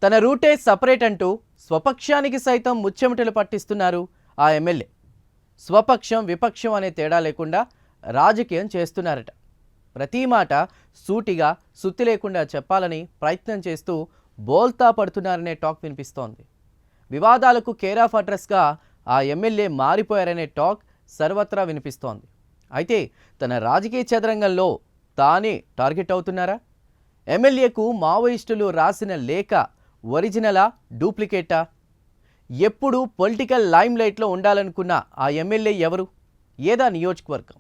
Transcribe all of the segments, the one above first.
తన రూటే సపరేట్ అంటూ స్వపక్షానికి సైతం ముచ్చెమటలు పట్టిస్తున్నారు ఆ ఎమ్మెల్యే. స్వపక్షం విపక్షం అనే తేడా లేకుండా రాజకీయం చేస్తున్నారట. ప్రతి మాట సూటిగా సుత్తి లేకుండా చెప్పాలని ప్రయత్నం చేస్తూ బోల్తా పడుతున్నారనే టాక్ వినిపిస్తోంది. వివాదాలకు కేర్ ఆఫ్ అడ్రస్గా ఆ ఎమ్మెల్యే మారిపోయారనే టాక్ సర్వత్రా వినిపిస్తోంది. అయితే తన రాజకీయ చదరంగంలో తానే టార్గెట్ అవుతున్నారా? ఎమ్మెల్యేకు మావోయిస్టులు రాసిన లేఖ ఒరిజినలా డూప్లికేటా? ఎప్పుడు పొలిటికల్ లైమ్ లైట్లో ఉండాలనుకున్న ఆ ఎమ్మెల్యే ఎవరు? ఏదా నియోజకవర్గం?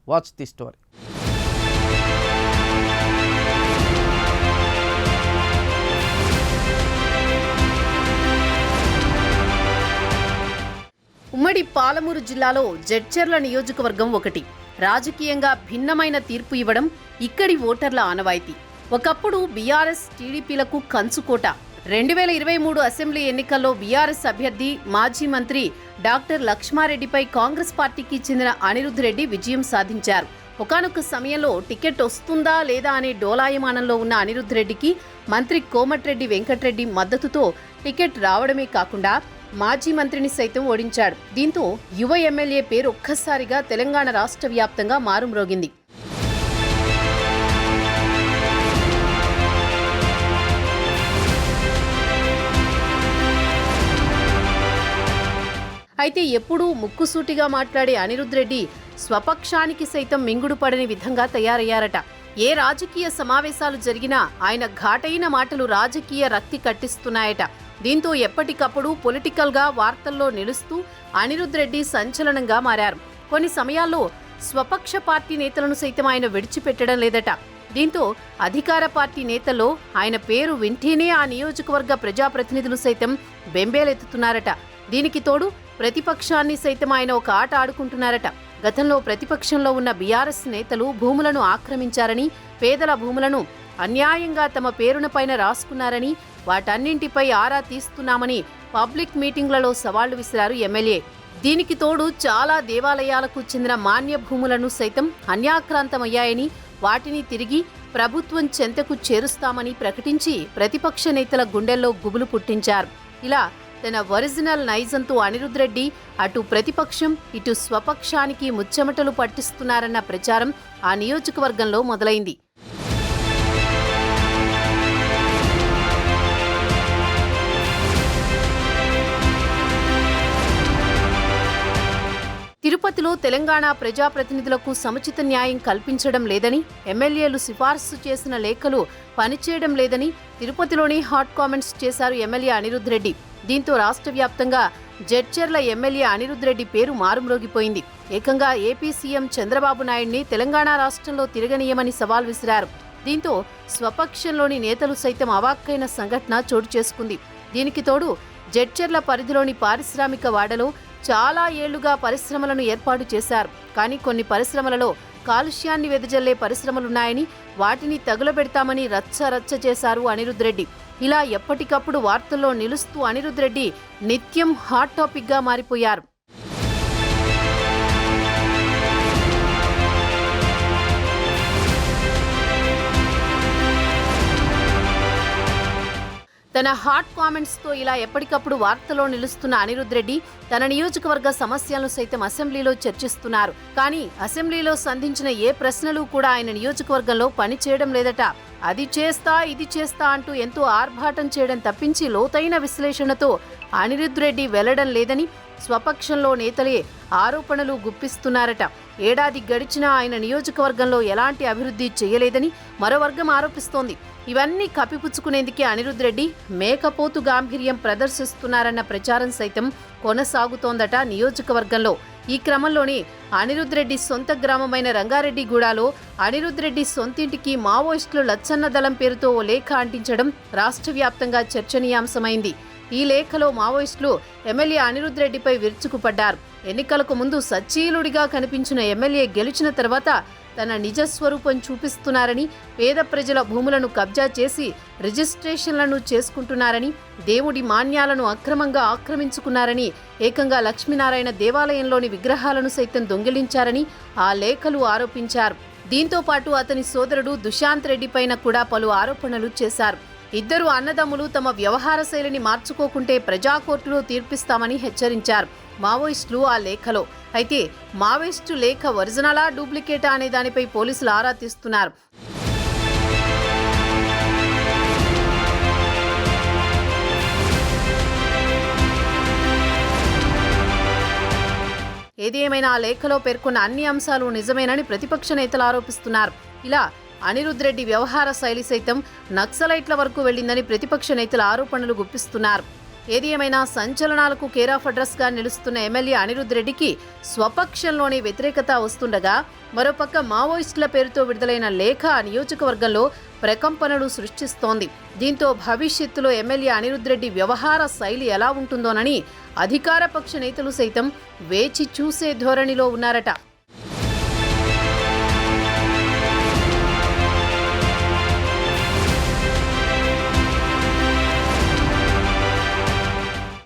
Watch the story. ఉమ్మడి పాలమూరు జిల్లాలో జడ్చర్ల నియోజకవర్గం ఒకటి. రాజకీయంగా భిన్నమైన తీర్పు ఇవ్వడం ఇక్కడి ఓటర్ల ఆనవాయితీ. ఒకప్పుడు బీఆర్ఎస్ టీడీపీలకు కంచుకోట. 2023 అసెంబ్లీ ఎన్నికల్లో బీఆర్ఎస్ అభ్యర్థి మాజీ మంత్రి డాక్టర్ లక్ష్మారెడ్డిపై కాంగ్రెస్ పార్టీకి చెందిన అనిరుద్ధ్ రెడ్డి విజయం సాధించారు. ఒకానొక సమయంలో టికెట్ వస్తుందా లేదా అనే డోలాయమానంలో ఉన్న అనిరుద్ధ్ రెడ్డికి మంత్రి కోమటిరెడ్డి వెంకటరెడ్డి మద్దతుతో టికెట్ రావడమే కాకుండా మాజీ మంత్రిని సైతం ఓడించాడు. దీంతో యువ ఎమ్మెల్యే పేరు ఒక్కసారిగా తెలంగాణ రాష్ట్ర వ్యాప్తంగా మారుమ్రోగింది. అయితే ఎప్పుడూ ముక్కుసూటిగా మాట్లాడే అనిరుద్ధ్ రెడ్డి స్వపక్షానికి సైతం మింగుడు పడని విధంగా తయారయ్యారట. ఏ రాజకీయ సమావేశాలు జరిగినా ఆయన ఘాటైన మాటలు రాజకీయ రక్తి కట్టిస్తున్నాయట. దీంతో ఎప్పటికప్పుడు పొలిటికల్గా వార్తల్లో నిలుస్తూ అనిరుద్ధ్ రెడ్డి సంచలనంగా మారారు. కొన్ని సమయాల్లో స్వపక్ష పార్టీ నేతలను సైతం ఆయన విడిచిపెట్టడం లేదట. దీంతో అధికార పార్టీ నేతల్లో ఆయన పేరు వింటేనే ఆ నియోజకవర్గ ప్రజాప్రతినిధులు సైతం బెంబేలెత్తుతున్నారట. దీనికి తోడు ప్రతిపక్షాన్ని సైతం ఆయన ఒక ఆట ఆడుకుంటున్నారట. గతంలో ప్రతిపక్షంలో ఉన్న బీఆర్ఎస్ నేతలు భూములను ఆక్రమించారని, పేదల భూములను అన్యాయంగా తమ పేరున పైన రాసుకున్నారని, వాటన్నింటిపై ఆరా తీస్తున్నామని పబ్లిక్ మీటింగ్లలో సవాళ్లు విసిరారు ఎమ్మెల్యే. దీనికి తోడు చాలా దేవాలయాలకు చెందిన మాన్య భూములను సైతం అన్యాక్రాంతమయ్యాయని, వాటిని తిరిగి ప్రభుత్వం చెంతకు చేరుస్తామని ప్రకటించి ప్రతిపక్ష నేతల గుండెల్లో గుబులు పుట్టించారు. ఇలా తన ఒరిజినల్ నైజంతో అనిరుద్ధ్ రెడ్డి అటు ప్రతిపక్షం ఇటు స్వపక్షానికి ముచ్చెమటలు పట్టిస్తున్నారన్న ప్రచారం ఆ నియోజకవర్గంలో మొదలైంది. తిరుపతిలో తెలంగాణ ప్రజాప్రతినిధులకు సముచిత న్యాయం కల్పించడం లేదని, ఎమ్మెల్యేలు సిఫార్సు చేసిన లేఖలు పనిచేయడం లేదని తిరుపతిలోని హాట్ కామెంట్స్ చేశారు ఎమ్మెల్యే అనిరుద్ధ్ రెడ్డి. దీంతో రాష్ట్ర వ్యాప్తంగా జడ్చర్ల ఎమ్మెల్యే అనిరుద్ధ్ రెడ్డి పేరు మారుమ్రోగిపోయింది. ఏకంగా ఏపీ సీఎం చంద్రబాబు నాయుడిని తెలంగాణ రాష్ట్రంలో తిరగనీయమని సవాల్ విసిరారు. దీంతో స్వపక్షంలోని నేతలు సైతం అవాక్కైన సంఘటన చోటు చేసుకుంది. దీనికి తోడు జడ్చర్ల పరిధిలోని పారిశ్రామిక వాడలో చాలా ఏళ్లుగా పరిశ్రమలను ఏర్పాటు చేశారు. కానీ కొన్ని పరిశ్రమలలో కాలుష్యాన్ని వెదజల్లే పరిశ్రమలున్నాయని, వాటిని తగులబెడతామని రచ్చ చేశారు అనిరుద్ధ్ రెడ్డి. ఇలా ఎప్పటికప్పుడు వార్తల్లో నిలుస్తూ అనిరుద్ధ్ రెడ్డి నిత్యం హాట్ టాపిక్గా మారిపోయారు. తన హాట్ కామెంట్స్తో ఇలా ఎప్పటికప్పుడు వార్తలో నిలుస్తున్న అనిరుద్ధ్ రెడ్డి తన నియోజకవర్గ సమస్యలను సైతం అసెంబ్లీలో చర్చిస్తున్నారు. కానీ అసెంబ్లీలో సంధించిన ఏ ప్రశ్నలు కూడా ఆయన నియోజకవర్గంలో పనిచేయడం లేదట. అది చేస్తా ఇది చేస్తా అంటూ ఎంతో ఆర్భాటం చేయడం తప్పించి లోతైన విశ్లేషణతో అనిరుద్ధ్ రెడ్డి వెళ్లడం లేదని స్వపక్షంలో నేతలే ఆరోపణలు గుప్పిస్తున్నారట. ఏడాది గడిచినా ఆయన నియోజకవర్గంలో ఎలాంటి అభివృద్ధి చేయలేదని మరో వర్గం ఆరోపిస్తోంది. ఇవన్నీ కప్పిపుచ్చుకునేందుకే అనిరుద్ధ్ రెడ్డి మేకపోతు గాంభీర్యం ప్రదర్శిస్తున్నారన్న ప్రచారం సైతం కొనసాగుతోందట నియోజకవర్గంలో. ఈ క్రమంలోనే అనిరుద్ధ్ రెడ్డి సొంత గ్రామమైన రంగారెడ్డిగూడలో అనిరుద్ధ్ రెడ్డి సొంతింటికి మావోయిస్టులు లచ్చన్న దళం పేరుతో ఓ లేఖ అంటించడం రాష్ట్ర వ్యాప్తంగా చర్చనీయాంశమైంది. ఈ లేఖలో మావోయిస్టులు ఎమ్మెల్యే అనిరుద్ధ్ రెడ్డిపై విరుచుకుపడ్డారు. ఎన్నికలకు ముందు సచ్చీలుడిగా కనిపించిన ఎమ్మెల్యే గెలిచిన తర్వాత తన నిజస్వరూపం చూపిస్తున్నారని, పేద ప్రజల భూములను కబ్జా చేసి రిజిస్ట్రేషన్లను చేసుకుంటున్నారని, దేవుడి మాన్యాలను అక్రమంగా ఆక్రమించుకున్నారని, ఏకంగా లక్ష్మీనారాయణ దేవాలయంలోని విగ్రహాలను సైతం దొంగిలించారని ఆ లేఖలు ఆరోపించారు. దీంతో పాటు అతని సోదరుడు దుశాంత్ రెడ్డి పైన కూడా పలు ఆరోపణలు చేశారు. ఇద్దరు అన్నదమ్ములు తమ వ్యవహార శైలిని మార్చుకోకుంటే ప్రజాకోర్టులో తీర్పిస్తామని హెచ్చరించారు మావోయిస్టులు ఆ లేఖలో. అయితే మావోయిస్టు లేఖ ఒరిజినలా డూప్లికేటా అనే దానిపై పోలీసులు ఆరా తీస్తున్నారు. ఏది ఏమైనా ఆ లేఖలో పేర్కొన్న అన్ని అంశాలు నిజమేనని ప్రతిపక్ష నేతలు ఆరోపిస్తున్నారు. ఇలా అనిరుద్ రెడ్డి వ్యవహార శైలి సైతం నక్సలైట్ల వరకు వెళ్లిందని ప్రతిపక్ష నేతలు ఆరోపణలు గుప్పిస్తున్నారు. ఏది ఏమైనా సంచలనాలకు కేర్ ఆఫ్ అడ్రస్ గా నిలుస్తున్న ఎమ్మెల్యే అనిరుద్ రెడ్డికి స్వపక్షంలోనే వ్యతిరేకత వస్తుండగా, మరోపక్క మావోయిస్టుల పేరుతో విడుదలైన లేఖ ఆ నియోజకవర్గంలో ప్రకంపనలు సృష్టిస్తోంది. దీంతో భవిష్యత్తులో ఎమ్మెల్యే అనిరుద్ రెడ్డి వ్యవహార శైలి ఎలా ఉంటుందోనని అధికార పక్ష నేతలు సైతం వేచి చూసే ధోరణిలో ఉన్నారట.